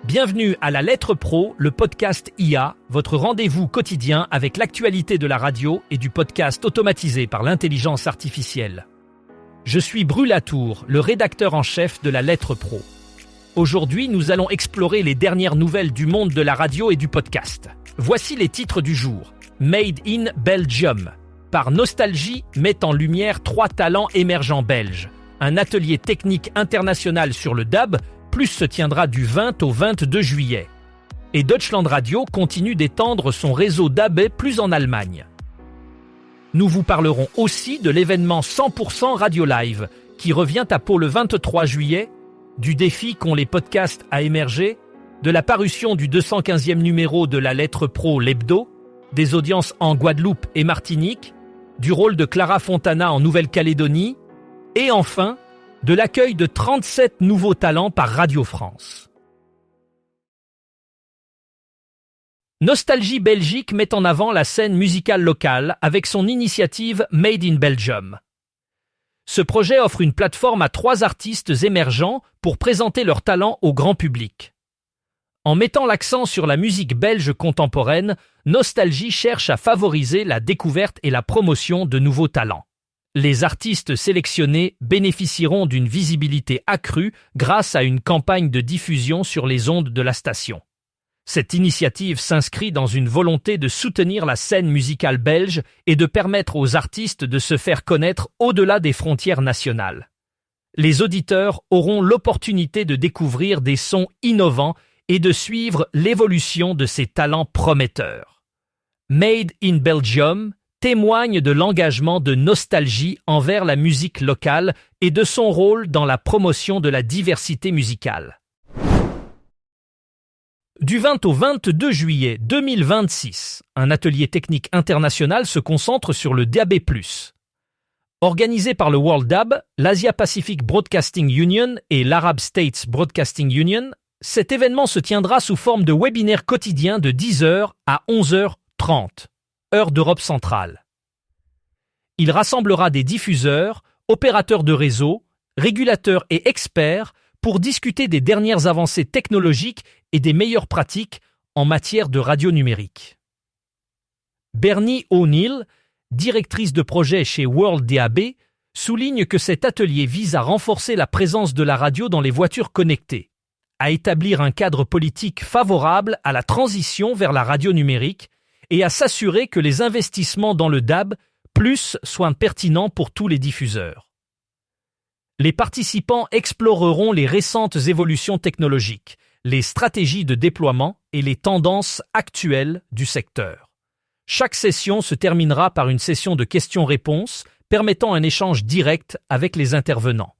Bienvenue à La Lettre Pro, le podcast IA, votre rendez-vous quotidien avec l'actualité de la radio et du podcast automatisé par l'intelligence artificielle. Je suis Bru Latour, le rédacteur en chef de La Lettre Pro. Aujourd'hui, nous allons explorer les dernières nouvelles du monde de la radio et du podcast. Voici les titres du jour. Made in Belgium. Par Nostalgie met en lumière 3 talents émergents belges. Un atelier technique international sur le DAB, plus se tiendra du 20 au 22 juillet. Et Deutschland Radio continue d'étendre son réseau DAB+ en Allemagne. Nous vous parlerons aussi de l'événement 100% Radio Live, qui revient à Pau le 23 juillet, du défi qu'ont les podcasts à émerger, de la parution du 215e numéro de La Lettre Pro l'hebdo, des audiences en Guadeloupe et Martinique, du rôle de Clara Fontana en Nouvelle-Calédonie, et enfin, de l'accueil de 37 nouveaux talents par Radio France. Nostalgie Belgique met en avant la scène musicale locale avec son initiative Made in Belgium. Ce projet offre une plateforme à 3 artistes émergents pour présenter leurs talents au grand public. En mettant l'accent sur la musique belge contemporaine, Nostalgie cherche à favoriser la découverte et la promotion de nouveaux talents. Les artistes sélectionnés bénéficieront d'une visibilité accrue grâce à une campagne de diffusion sur les ondes de la station. Cette initiative s'inscrit dans une volonté de soutenir la scène musicale belge et de permettre aux artistes de se faire connaître au-delà des frontières nationales. Les auditeurs auront l'opportunité de découvrir des sons innovants et de suivre l'évolution de ces talents prometteurs. Made in Belgium témoigne de l'engagement de Nostalgie envers la musique locale et de son rôle dans la promotion de la diversité musicale. Du 20 au 22 juillet 2026, un atelier technique international se concentre sur le DAB+. Organisé par le World DAB, l'Asia Pacific Broadcasting Union et l'Arab States Broadcasting Union, cet événement se tiendra sous forme de webinaire quotidien de 10h à 11h30. Heure d'Europe centrale. Il rassemblera des diffuseurs, opérateurs de réseau, régulateurs et experts pour discuter des dernières avancées technologiques et des meilleures pratiques en matière de radio numérique. Bernie O'Neill, directrice de projet chez World DAB, souligne que cet atelier vise à renforcer la présence de la radio dans les voitures connectées, à établir un cadre politique favorable à la transition vers la radio numérique et à s'assurer que les investissements dans le DAB+ soient pertinents pour tous les diffuseurs. Les participants exploreront les récentes évolutions technologiques, les stratégies de déploiement et les tendances actuelles du secteur. Chaque session se terminera par une session de questions-réponses permettant un échange direct avec les intervenants.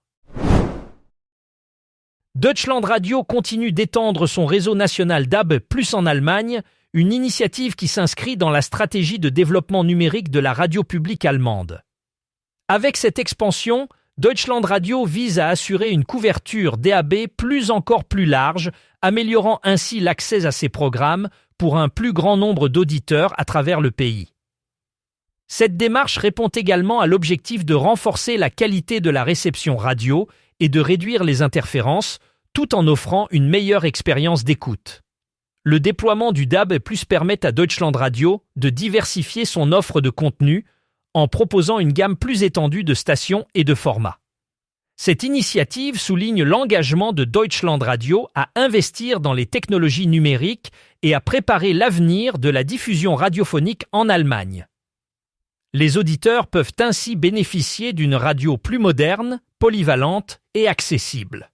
Deutschland Radio continue d'étendre son réseau national DAB+ en Allemagne, une initiative qui s'inscrit dans la stratégie de développement numérique de la radio publique allemande. Avec cette expansion, Deutschland Radio vise à assurer une couverture DAB+ encore plus large, améliorant ainsi l'accès à ses programmes pour un plus grand nombre d'auditeurs à travers le pays. Cette démarche répond également à l'objectif de renforcer la qualité de la réception radio et de réduire les interférences, tout en offrant une meilleure expérience d'écoute. Le déploiement du DAB+ permet à Deutschland Radio de diversifier son offre de contenu en proposant une gamme plus étendue de stations et de formats. Cette initiative souligne l'engagement de Deutschland Radio à investir dans les technologies numériques et à préparer l'avenir de la diffusion radiophonique en Allemagne. Les auditeurs peuvent ainsi bénéficier d'une radio plus moderne, polyvalente et accessible.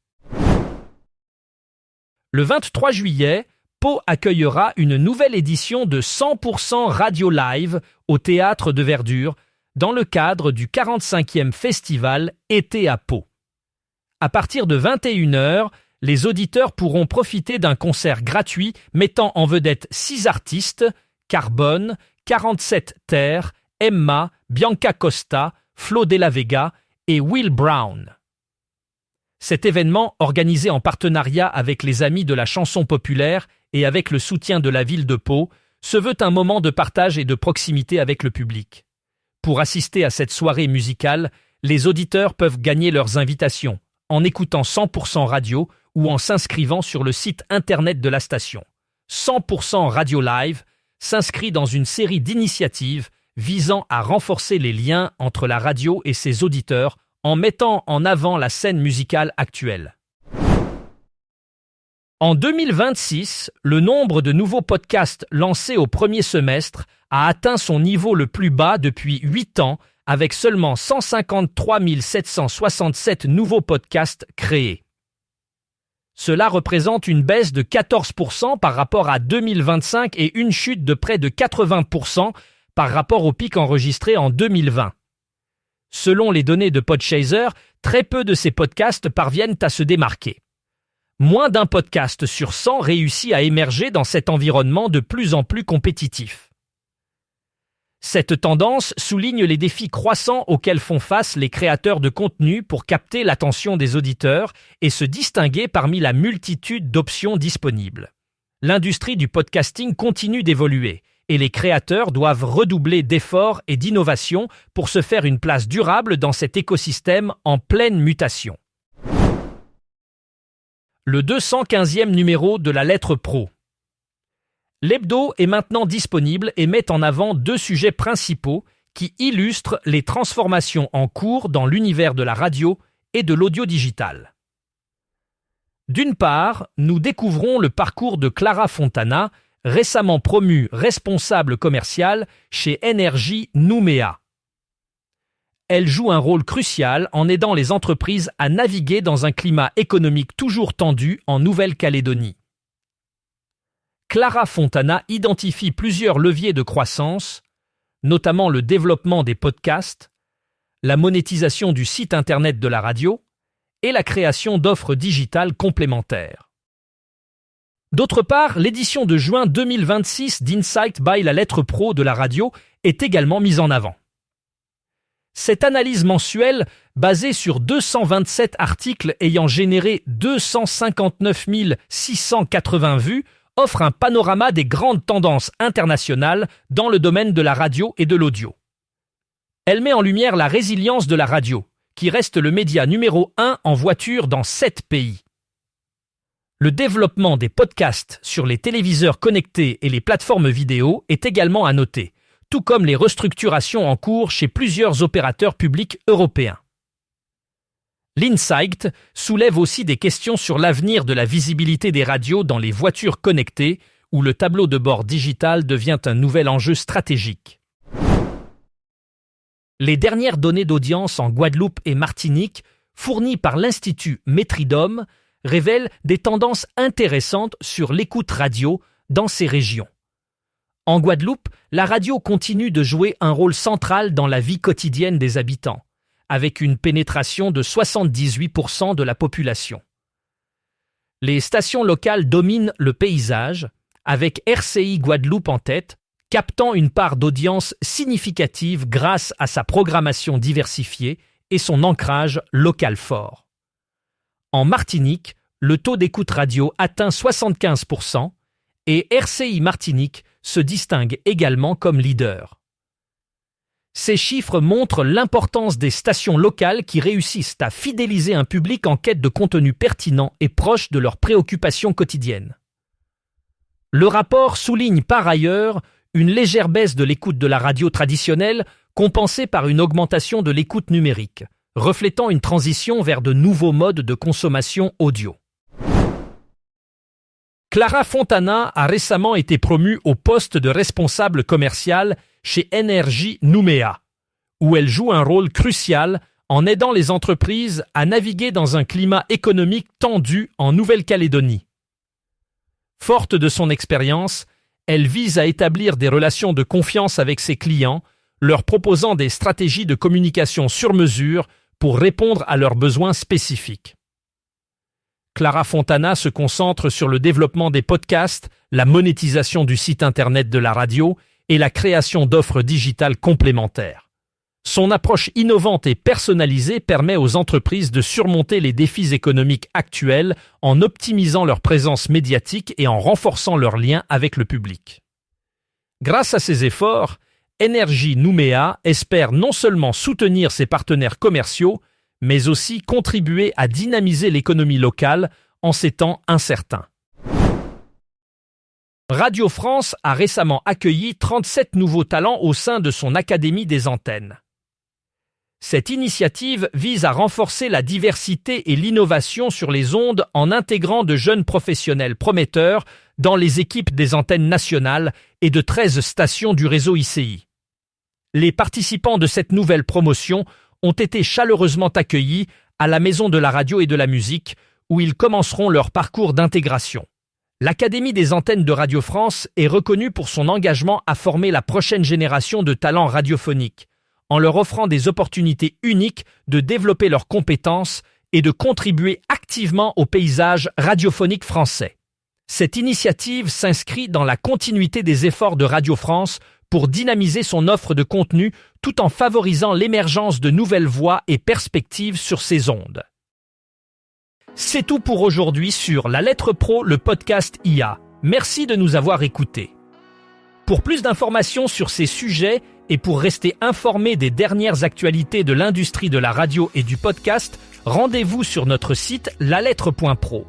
Le 23 juillet, Pau accueillera une nouvelle édition de 100% Radio Live au Théâtre de Verdure dans le cadre du 45e festival Été à Pau. À partir de 21h, les auditeurs pourront profiter d'un concert gratuit mettant en vedette 6 artistes, Carbone, 47 Terre, Emma, Bianca Costa, Flo Della Vega et Will Brown. Cet événement, organisé en partenariat avec les Amis de la chanson populaire et avec le soutien de la ville de Pau, se veut un moment de partage et de proximité avec le public. Pour assister à cette soirée musicale, les auditeurs peuvent gagner leurs invitations en écoutant 100% radio ou en s'inscrivant sur le site internet de la station. 100% Radio Live s'inscrit dans une série d'initiatives visant à renforcer les liens entre la radio et ses auditeurs en mettant en avant la scène musicale actuelle. En 2026, le nombre de nouveaux podcasts lancés au premier semestre a atteint son niveau le plus bas depuis 8 ans, avec seulement 153 767 nouveaux podcasts créés. Cela représente une baisse de 14% par rapport à 2025 et une chute de près de 80% par rapport au pic enregistré en 2020. Selon les données de Podchaser, très peu de ces podcasts parviennent à se démarquer. Moins d'un podcast sur 100 réussit à émerger dans cet environnement de plus en plus compétitif. Cette tendance souligne les défis croissants auxquels font face les créateurs de contenu pour capter l'attention des auditeurs et se distinguer parmi la multitude d'options disponibles. L'industrie du podcasting continue d'évoluer et les créateurs doivent redoubler d'efforts et d'innovation pour se faire une place durable dans cet écosystème en pleine mutation. Le 215e numéro de la Lettre Pro. L'hebdo est maintenant disponible et met en avant 2 sujets principaux qui illustrent les transformations en cours dans l'univers de la radio et de l'audio digital. D'une part, nous découvrons le parcours de Clara Fontana, récemment promue responsable commerciale chez Énergie Nouméa. Elle joue un rôle crucial en aidant les entreprises à naviguer dans un climat économique toujours tendu en Nouvelle-Calédonie. Clara Fontana identifie plusieurs leviers de croissance, notamment le développement des podcasts, la monétisation du site internet de la radio et la création d'offres digitales complémentaires. D'autre part, l'édition de juin 2026 d'Insight by la Lettre Pro de la radio est également mise en avant. Cette analyse mensuelle, basée sur 227 articles ayant généré 259 680 vues, offre un panorama des grandes tendances internationales dans le domaine de la radio et de l'audio. Elle met en lumière la résilience de la radio, qui reste le média numéro 1 en voiture dans 7 pays. Le développement des podcasts sur les téléviseurs connectés et les plateformes vidéo est également à noter, tout comme les restructurations en cours chez plusieurs opérateurs publics européens. L'Insight soulève aussi des questions sur l'avenir de la visibilité des radios dans les voitures connectées, où le tableau de bord digital devient un nouvel enjeu stratégique. Les dernières données d'audience en Guadeloupe et Martinique, fournies par l'Institut Metridom, révèlent des tendances intéressantes sur l'écoute radio dans ces régions. En Guadeloupe, la radio continue de jouer un rôle central dans la vie quotidienne des habitants, avec une pénétration de 78% de la population. Les stations locales dominent le paysage, avec RCI Guadeloupe en tête, captant une part d'audience significative grâce à sa programmation diversifiée et son ancrage local fort. En Martinique, le taux d'écoute radio atteint 75% et RCI Martinique se distingue également comme leader. Ces chiffres montrent l'importance des stations locales qui réussissent à fidéliser un public en quête de contenu pertinent et proche de leurs préoccupations quotidiennes. Le rapport souligne par ailleurs une légère baisse de l'écoute de la radio traditionnelle compensée par une augmentation de l'écoute numérique, reflétant une transition vers de nouveaux modes de consommation audio. Clara Fontana a récemment été promue au poste de responsable commercial chez Énergie Nouméa, où elle joue un rôle crucial en aidant les entreprises à naviguer dans un climat économique tendu en Nouvelle-Calédonie. Forte de son expérience, elle vise à établir des relations de confiance avec ses clients, leur proposant des stratégies de communication sur mesure pour répondre à leurs besoins spécifiques. Clara Fontana se concentre sur le développement des podcasts, la monétisation du site internet de la radio et la création d'offres digitales complémentaires. Son approche innovante et personnalisée permet aux entreprises de surmonter les défis économiques actuels en optimisant leur présence médiatique et en renforçant leurs liens avec le public. Grâce à ces efforts, Énergie Nouméa espère non seulement soutenir ses partenaires commerciaux, mais aussi contribuer à dynamiser l'économie locale en ces temps incertains. Radio France a récemment accueilli 37 nouveaux talents au sein de son Académie des antennes. Cette initiative vise à renforcer la diversité et l'innovation sur les ondes en intégrant de jeunes professionnels prometteurs dans les équipes des antennes nationales et de 13 stations du réseau ICI. Les participants de cette nouvelle promotion ont été chaleureusement accueillis à la Maison de la radio et de la musique, où ils commenceront leur parcours d'intégration. L'Académie des antennes de Radio France est reconnue pour son engagement à former la prochaine génération de talents radiophoniques, en leur offrant des opportunités uniques de développer leurs compétences et de contribuer activement au paysage radiophonique français. Cette initiative s'inscrit dans la continuité des efforts de Radio France pour dynamiser son offre de contenu tout en favorisant l'émergence de nouvelles voies et perspectives sur ces ondes. C'est tout pour aujourd'hui sur La Lettre Pro, le podcast IA. Merci de nous avoir écoutés. Pour plus d'informations sur ces sujets et pour rester informé des dernières actualités de l'industrie de la radio et du podcast, rendez-vous sur notre site lalettre.pro.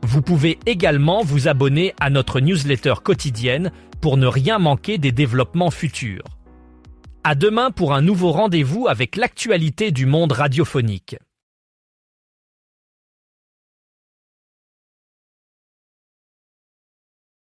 Vous pouvez également vous abonner à notre newsletter quotidienne pour ne rien manquer des développements futurs. À demain pour un nouveau rendez-vous avec l'actualité du monde radiophonique.